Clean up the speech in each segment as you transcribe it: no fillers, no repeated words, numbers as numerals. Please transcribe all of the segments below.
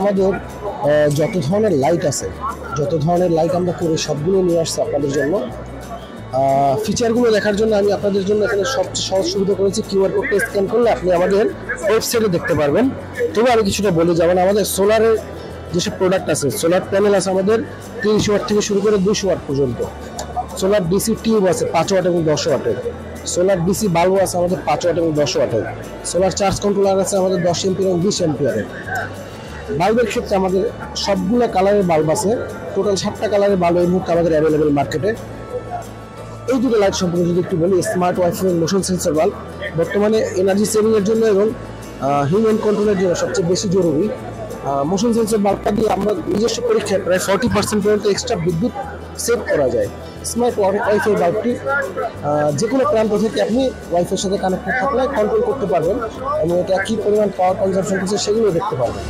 আমাদের যত ধরনের লাইট আছে, যত ধরনের লাইট আমরা করে সবগুলো নিয়ে আসছি আপনাদের জন্য। ফিচারগুলো দেখার জন্য আমি আপনাদের জন্য এখানে সবচেয়ে সহজ সুবিধা করেছি, কিউআর কোডটা স্ক্যান করলে আপনি আমাদের ওয়েবসাইটে দেখতে পারবেন। তবে আমি কিছুটা বলে যাবেন, আমাদের সোলারের যেসব প্রোডাক্ট আছে, সোলার প্যানেল আছে আমাদের 300 ওয়াট থেকে শুরু করে 200 ওয়াট পর্যন্ত। সোলার ডিসি টিউব আছে 5 ওয়াট এবং 10 ওয়াটের। সোলার ডিসি বাল্ব আছে আমাদের 5 ওয়াট এবং 10 ওয়াটের। সোলার চার্জ কন্ট্রোলার আছে আমাদের 10 এম্পিয়ার এবং 20 এম্পিয়ারের। বাল্বের ক্ষেত্রে আমাদের সবগুলো কালারের বাল্ব আছে, টোটাল 7টা কালারের বাল্ব এই মুহূর্তে আমাদের অ্যাভেলেবেল মার্কেটে। এই দুটো লাইট সম্পর্কে যদি একটু বলি, smart wifi motion sensor bulb বর্তমানে এনার্জি সেভিংয়ের জন্য এবং হিউম্যান কন্ট্রোলের জন্য সবচেয়ে বেশি জরুরি। মোশন সেন্সর বাল্বটা দিয়ে আমরা নিজস্ব পরীক্ষায় প্রায় 40% পর্যন্ত এক্সট্রা বিদ্যুৎ সেভ করা যায়। স্মার্ট ওয়াইফাই বাল্বটি যে কোনো প্রান্ত থেকে আপনি ওয়াইফাইয়ের সাথে কানেক্টেড থাকলে কন্ট্রোল করতে পারবেন এবং এটা কী পরিমাণ পাওয়ার কনজাম্পশন করছে সেগুলো দেখতে পারবেন।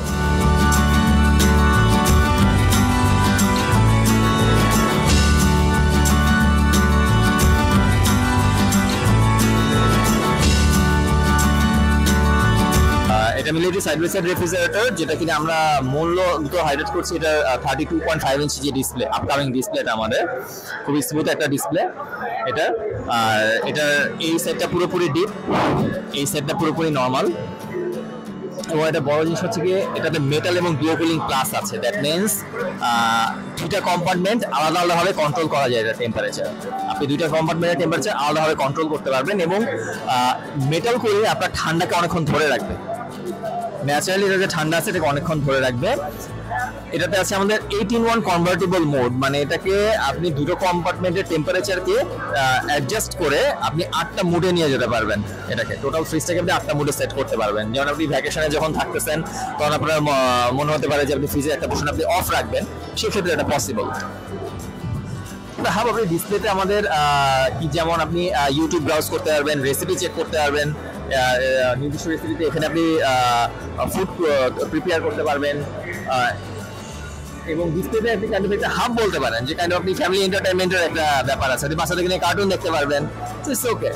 এটা military side by side refrigerator, যেটা কিনা আমরা মূল্য দুটো হাইলাইট করছি। এটা 32.5 ইঞ্চি যে ডিসপ্লে, আপকামিং ডিসপ্লেটা আমাদের খুবই স্মুথ একটা ডিসপ্লে এটা। আর এটার এই সেটটা পুরোপুরি ডিপ, এই সেটটা পুরোপুরি নর্মাল। এবং এটা বড় জিনিস হচ্ছে কি, এটাতে মেটাল এবং ডিও কুলিং প্লাস আছে। দ্যাট মিনস দুইটা কম্পার্টমেন্ট আলাদা আলাদাভাবে কন্ট্রোল করা যায় এটা টেম্পারেচার। আপনি দুইটা কম্পার্টমেন্টের টেম্পারেচার আলাদাভাবে কন্ট্রোল করতে পারবেন এবং মেটাল কুলিং আপনার ঠান্ডাকে অনেকক্ষণ ধরে রাখবে। ন্যাচারালি এটা যে ঠান্ডা আছে এটাকে অনেকক্ষণ ধরে রাখবে। এটাতে আছে আমাদের 18-1 কনভার্টেবল মোড, মানে এটাকে আপনি দুটো কম্পার্টমেন্টের টেম্পারেচারকে অ্যাডজাস্ট করে আপনি 8টা মুডে নিয়ে যেতে পারবেন। এটাকে টোটাল ফ্রিজটাকে আপনি 8টা মুডে সেট করতে পারবেন। যেমন আপনি ভ্যাকেশনে যখন থাকতেছেন তখন আপনার মনে হতে পারে যে আপনি ফ্রিজে একটা পোর্শন আপনি অফ রাখবেন, সেক্ষেত্রে এটা পসিবল। আপনি ডিসপ্লেতে আমাদের কি যেমন আপনি ইউটিউব ব্রাউজ করতে পারবেন, রেসিপি চেক করতে পারবেন, নির্দিষ্ট রেসিপিতে এখানে আপনি ফুড প্রিপেয়ার করতে পারবেন। এবং ডিসপ্লেতে আপনি কাইন্ড অফ একটা হাব বলতে পারেন, যে কাইন্ড অফ আপনি ফ্যামিলি এন্টারটেইনমেন্টের একটা ব্যাপার আছে। আপনি বাচ্চাদেরকে নিয়ে কার্টুন দেখতে পারবেন, ইটস ওকে।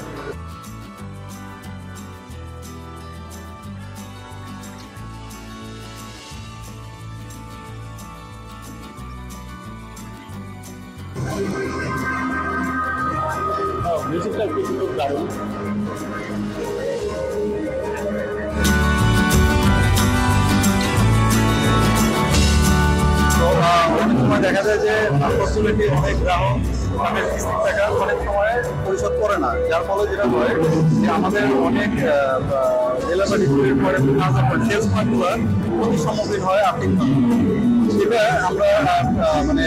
মিউজিকটা খুব দারুণ। অনেক সময় দেখা যায় যে আনফরচুনেটলি অনেক গ্রাহক তাদের কিস্তির টাকা অনেক সময় পরিশোধ করে না, যার ফলে যেটা হয় যে আমাদের অনেক জেলা বা ডিস্ট্রিক্টের পরে সেলস পয়েন্টগুলো ক্ষতির সম্মুখীন হয় আর্থিক। সেটা আমরা মানে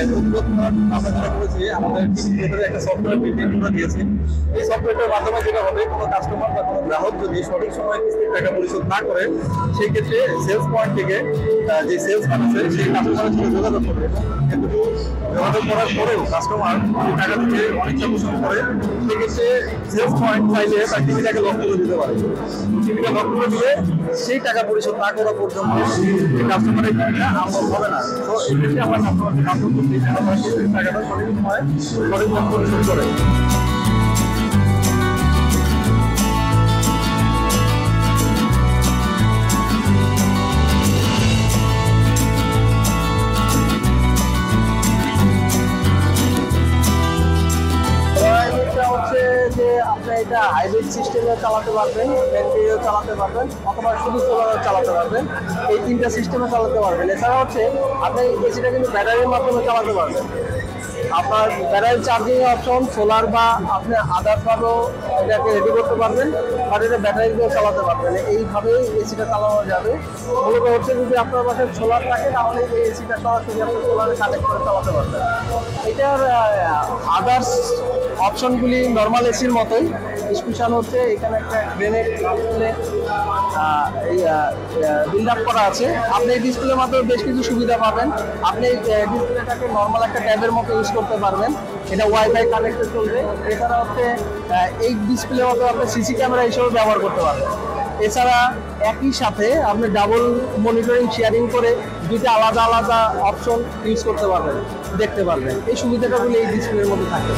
আমরা যেটা করেছি, আমাদের ভেতরে একটা সফটওয়্যার বিল্ডিং করে দিয়েছি। এই সফটওয়্যারটার মাধ্যমে যেটা হবে, কোনো কাস্টমার বা কোনো গ্রাহক যদি সঠিক সময় কিস্তির টাকা পরিশোধ না করে, সেই ক্ষেত্রে সেলস পয়েন্ট থেকে যে সেলসম্যান আছে সেই কাস্টমারের সাথে যোগাযোগ করবে। কিন্তু যোগাযোগ করার পরেও কাস্টমার টাকা থেকে অনেকটা পছন্দ করে, সেক্ষেত্রে সেলস পয়েন্ট চাইলে তার টিভিটাকে লক করে দিতে পারে। টিভিটা লক করে দিলে সেই টাকা পরিশোধ না করা পর্যন্ত কাস্টমারের টিভিটা আমল হবে না। তো এক্ষেত্রে আমরা কাস্টমারকে কাস্টমার করতে টাকাটা সঠিক সময় সঠিক পরিশোধ করে। যে আপনি এটা হাইব্রিড সিস্টেমে চালাতে পারবেন, ব্যাটারিও চালাতে পারবেন, অথবা শুধু সোলারও চালাতে পারবেন। এই তিনটা সিস্টেমে চালাতে পারবেন। এছাড়া হচ্ছে আপনি এসিটা কিন্তু ব্যাটারির মাধ্যমে চালাতে পারবেন। আপনার ব্যাটারি চার্জিং অপশন সোলার বা আপনি আদার্সভাবেও এটাকে রেডি করতে পারবেন, আর এটা ব্যাটারি দিয়েও চালাতে পারবেন। এইভাবেই এসিটা চালানো যাবে। মূলত হচ্ছে যদি আপনার বাসায় সোলার থাকে তাহলে এই এসিটা সরাসরি আপনি সোলারে কানেক্ট করে চালাতে পারবেন। এটার আদার্স অপশনগুলি নর্মাল এসির মতোই। স্পেশাল হচ্ছে এখানে একটা গ্রেনেড ডিসপ্লে বিল্ড আপ করা আছে। আপনি এই ডিসপ্লের মাধ্যমে বেশ কিছু সুবিধা পাবেন। আপনি এই ডিসপ্লেটাকে নর্মাল একটা ট্যাবের মতো ইউজ করতে পারবেন। এটা ওয়াইফাই কানেক্টেড চলবে। এছাড়া হচ্ছে এই ডিসপ্লের মতো আপনি সিসি ক্যামেরা হিসেবে ব্যবহার করতে পারবেন। এছাড়া একই সাথে আপনি ডাবল মনিটরিং শেয়ারিং করে দুইটা আলাদা আলাদা অপশন ইউজ করতে পারবেন, দেখতে পারবেন। এই সুবিধাটাগুলি এই ডিসপ্লের মধ্যে থাকে।